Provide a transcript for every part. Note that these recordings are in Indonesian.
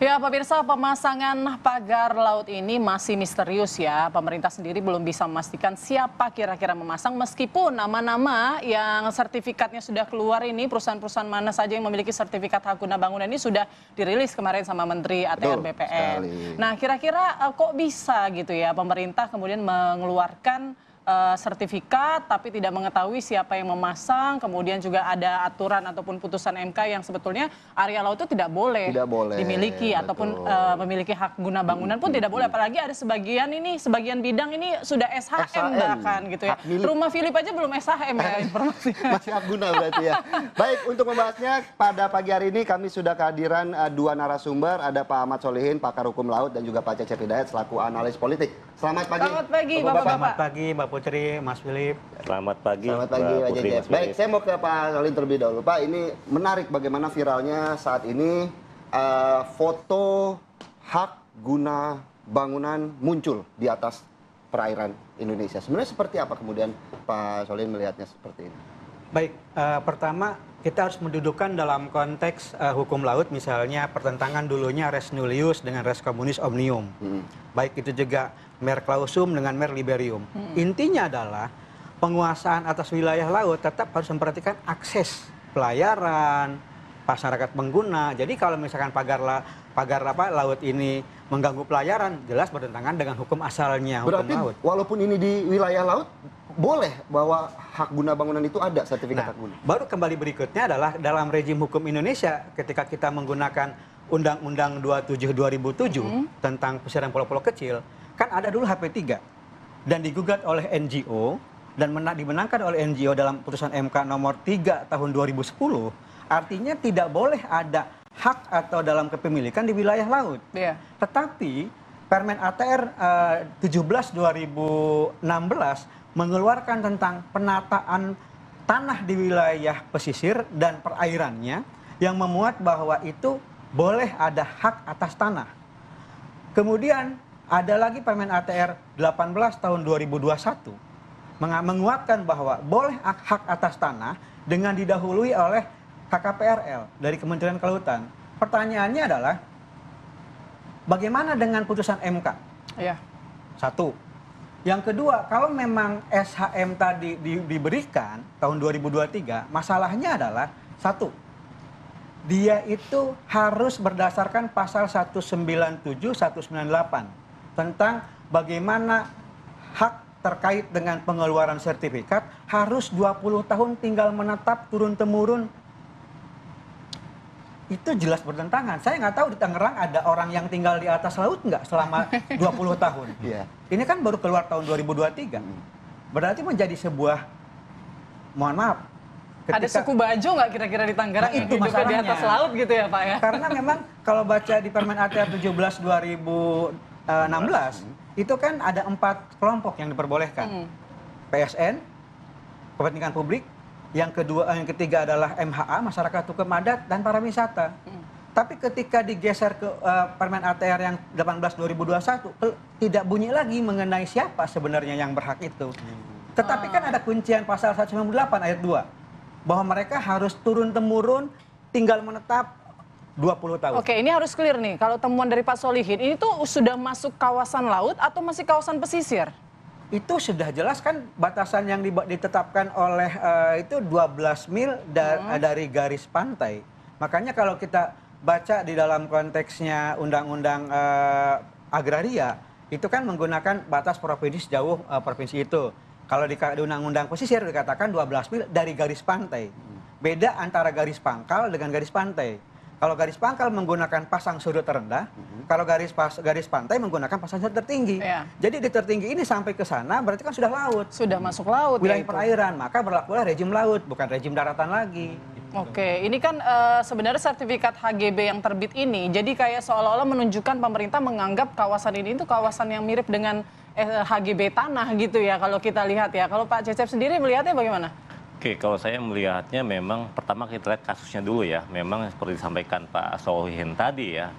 Ya, pemirsa, pemasangan pagar laut ini masih misterius ya. Pemerintah sendiri belum bisa memastikan siapa kira-kira memasang meskipun nama-nama yang sertifikatnya sudah keluar ini, perusahaan-perusahaan mana saja yang memiliki sertifikat hak guna bangunan ini sudah dirilis kemarin sama Menteri ATR BPN. Nah, kira-kira kok bisa gitu ya pemerintah kemudian mengeluarkan sertifikat tapi tidak mengetahui siapa yang memasang, kemudian juga ada aturan ataupun putusan MK yang sebetulnya area laut itu tidak boleh dimiliki ataupun memiliki hak guna bangunan pun tidak boleh, apalagi ada sebagian bidang ini sudah SHM bahkan gitu ya. Rumah Philip aja belum SHM ya informasinya. Masih hak guna berarti ya. Baik, untuk membahasnya pada pagi hari ini kami sudah kehadiran dua narasumber, ada Pak Ahmad Solihin, pakar hukum laut, dan juga Pak Cecep Hidayat selaku analis politik. Selamat pagi. Selamat pagi Bapak-bapak. Selamat pagi Mbak Putri, Mas Philip. Selamat pagi. Selamat pagi Pak Cecep. Baik, saya mau ke Pak Solihin terlebih dahulu. Pak, ini menarik bagaimana viralnya saat ini foto hak guna bangunan muncul di atas perairan Indonesia. Sebenarnya seperti apa kemudian Pak Solihin melihatnya seperti ini? Baik, pertama kita harus mendudukkan dalam konteks hukum laut, misalnya pertentangan dulunya res nullius dengan res communis omnium. Baik itu juga mer clausum dengan mer liberium. Intinya adalah penguasaan atas wilayah laut tetap harus memperhatikan akses pelayaran, masyarakat pengguna. Jadi kalau misalkan pagar laut ini mengganggu pelayaran, jelas bertentangan dengan hukum asalnya, hukum berarti, laut. walaupun ini di wilayah laut, boleh bahwa hak guna bangunan itu ada sertifikat hak guna. Baru kembali berikutnya adalah dalam rejim hukum Indonesia ketika kita menggunakan Undang-Undang 27 2007 tentang pesisir pulau-pulau kecil, kan ada dulu HP3 dan digugat oleh NGO dan dimenangkan oleh NGO dalam putusan MK nomor 3 tahun 2010. Artinya tidak boleh ada hak atau dalam kepemilikan di wilayah laut. Tetapi Permen ATR 17 2016 mengeluarkan tentang penataan tanah di wilayah pesisir dan perairannya yang memuat bahwa itu boleh ada hak atas tanah. Kemudian ada lagi Permen ATR 18 tahun 2021 menguatkan bahwa boleh hak atas tanah dengan didahului oleh KKPRL dari Kementerian Kelautan. Pertanyaannya adalah bagaimana dengan putusan MK? Satu. Yang kedua, kalau memang SHM tadi diberikan tahun 2023, masalahnya adalah satu, dia itu harus berdasarkan pasal 197, 198 tentang bagaimana hak terkait dengan pengeluaran sertifikat harus 20 tahun tinggal menetap turun-temurun. Itu jelas bertentangan. Saya nggak tahu di Tangerang ada orang yang tinggal di atas laut nggak selama 20 tahun. Ini kan baru keluar tahun 2023. Berarti menjadi sebuah, mohon maaf. Ada suku Bajo nggak kira-kira di Tangerang yang hidupnya di atas laut gitu ya Pak ya? Karena memang kalau baca di Permen ATR 17 2016, itu kan ada 4 kelompok yang diperbolehkan. PSN, kepentingan publik. Yang ketiga adalah MHA, masyarakat hukum adat, dan para wisata. Tapi ketika digeser ke Permen ATR yang 18 2021, tidak bunyi lagi mengenai siapa sebenarnya yang berhak itu. Tetapi kan ada kuncian pasal 198 ayat 2, bahwa mereka harus turun-temurun tinggal menetap 20 tahun. Oke, ini harus clear nih. Kalau temuan dari Pak Solihin, ini tuh sudah masuk kawasan laut atau masih kawasan pesisir? Itu sudah jelas kan batasan yang ditetapkan oleh itu 12 mil dari garis pantai. Makanya kalau kita baca di dalam konteksnya Undang-Undang Agraria, itu kan menggunakan batas provinsi sejauh provinsi itu. Kalau di Undang-Undang Pesisir dikatakan 12 mil dari garis pantai. Beda antara garis pangkal dengan garis pantai. Kalau garis pangkal menggunakan pasang surut terendah, kalau garis pantai menggunakan pasang surut tertinggi. Jadi di tertinggi ini sampai ke sana berarti kan sudah laut. Sudah masuk laut. Wilayah perairan, maka berlakulah rejim laut, bukan rejim daratan lagi. Oke, ini kan sebenarnya sertifikat HGB yang terbit ini, jadi kayak seolah-olah menunjukkan pemerintah menganggap kawasan ini itu kawasan yang mirip dengan HGB tanah gitu ya, kalau kita lihat ya. Kalau Pak Cecep sendiri melihatnya bagaimana? Oke, kalau saya melihatnya memang pertama kita lihat kasusnya dulu ya. Memang seperti disampaikan Pak Solihin tadi ya,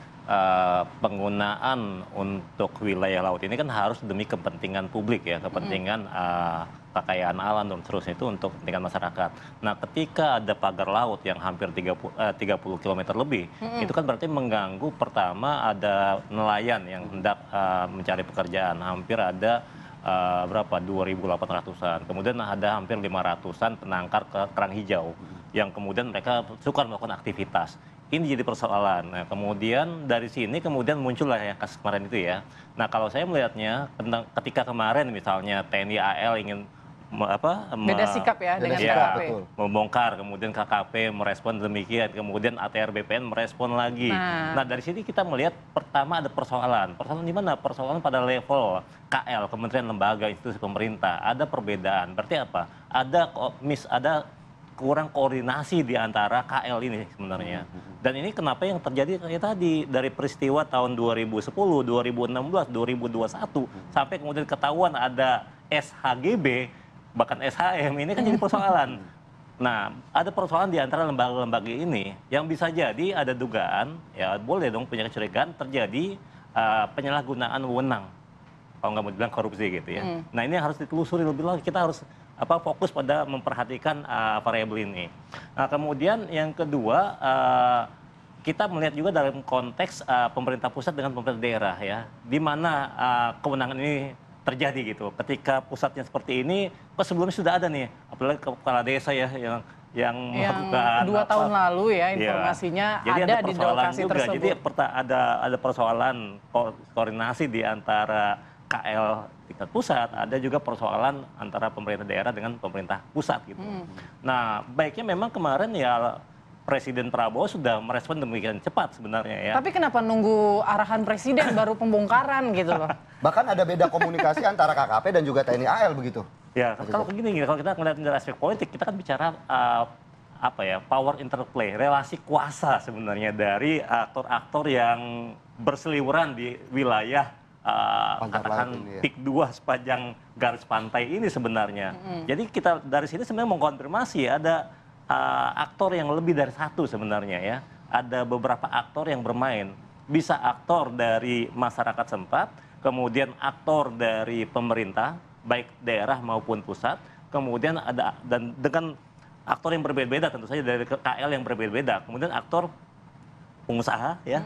penggunaan untuk wilayah laut ini kan harus demi kepentingan publik ya, kepentingan kekayaan alam dan seterusnya itu untuk kepentingan masyarakat. Nah, ketika ada pagar laut yang hampir 30 km lebih, itu kan berarti mengganggu pertama ada nelayan yang hendak mencari pekerjaan. Hampir ada berapa 2.800-an. Kemudian ada hampir 500-an penangkar kerang hijau yang kemudian mereka suka melakukan aktivitas. Ini jadi persoalan. Nah, kemudian dari sini kemudian muncullah yang kasus kemarin itu ya. Nah, kalau saya melihatnya ketika kemarin misalnya TNI AL ingin Beda sikap ya dengan Beda sikap, KKP. betul. membongkar, kemudian KKP merespon demikian, kemudian ATR BPN merespon lagi. Nah, dari sini kita melihat pertama ada persoalan. Persoalan di mana? Persoalan pada level KL, kementerian, lembaga, institusi pemerintah. Ada perbedaan. Berarti apa? Ada kurang koordinasi di antara KL ini sebenarnya. Dan ini kenapa yang terjadi kayak tadi dari peristiwa tahun 2010, 2016, 2021 sampai kemudian ketahuan ada SHGB bahkan SHM ini kan jadi persoalan. Nah, ada persoalan di antara lembaga-lembaga ini yang bisa jadi ada dugaan, ya boleh dong punya kecurigaan terjadi penyalahgunaan wewenang. Kalau nggak mau bilang korupsi gitu ya. Nah, ini harus ditelusuri lebih lagi. Kita harus fokus pada memperhatikan variabel ini. Nah, kemudian yang kedua kita melihat juga dalam konteks pemerintah pusat dengan pemerintah daerah ya, di mana kewenangan ini terjadi gitu. Ketika pusatnya seperti ini, sebelumnya sudah ada nih, apalagi kepala desa ya yang melakukan 2 tahun lalu ya informasinya jadi ada di lokasi juga. tersebut. Jadi ada persoalan koordinasi di antara KL tingkat pusat, ada juga persoalan antara pemerintah daerah dengan pemerintah pusat gitu. Nah, baiknya memang kemarin ya Presiden Prabowo sudah merespon demikian cepat sebenarnya ya. Tapi kenapa nunggu arahan presiden baru pembongkaran gitu loh? Bahkan ada beda komunikasi antara KKP dan juga TNI AL begitu. Ya, kalau begini, kalau kita melihat dari aspek politik, kita kan bicara power interplay, relasi kuasa sebenarnya dari aktor-aktor yang berseliweran di wilayah katakan pik 2 sepanjang garis pantai ini sebenarnya. Jadi kita dari sini sebenarnya mengkonfirmasi ada aktor yang lebih dari satu sebenarnya ya. Ada beberapa aktor yang bermain. Bisa aktor dari masyarakat setempat, kemudian aktor dari pemerintah, baik daerah maupun pusat, kemudian ada dan dengan aktor yang berbeda-beda tentu saja dari KL yang berbeda-beda, kemudian aktor pengusaha ya.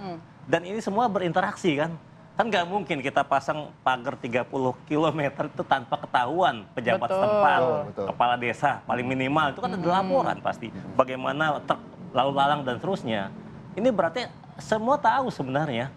Dan ini semua berinteraksi kan. Kan nggak mungkin kita pasang pagar 30 km itu tanpa ketahuan pejabat setempat, kepala desa paling minimal itu kan ada laporan pasti. Bagaimana lalu lalang dan seterusnya. Ini berarti semua tahu sebenarnya.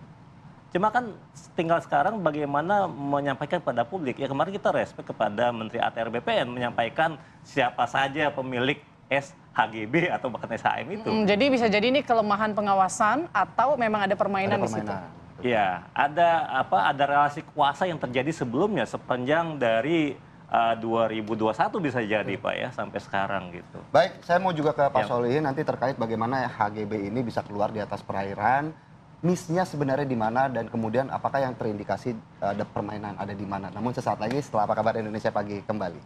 Cuma kan tinggal sekarang bagaimana menyampaikan pada publik. Ya kemarin kita respect kepada Menteri ATR BPN menyampaikan siapa saja pemilik SHGB atau bahkan SHM itu. Jadi bisa jadi ini kelemahan pengawasan atau memang ada permainan di situ. Ya, ada relasi kuasa yang terjadi sebelumnya sepanjang dari 2021 bisa jadi Pak ya sampai sekarang gitu. Baik, saya mau juga ke Pak Solihin nanti terkait bagaimana HGB ini bisa keluar di atas perairan. Miss-nya sebenarnya di mana dan kemudian apakah yang terindikasi ada permainan ada di mana. Namun sesaat lagi setelah Apa Kabar Indonesia Pagi kembali.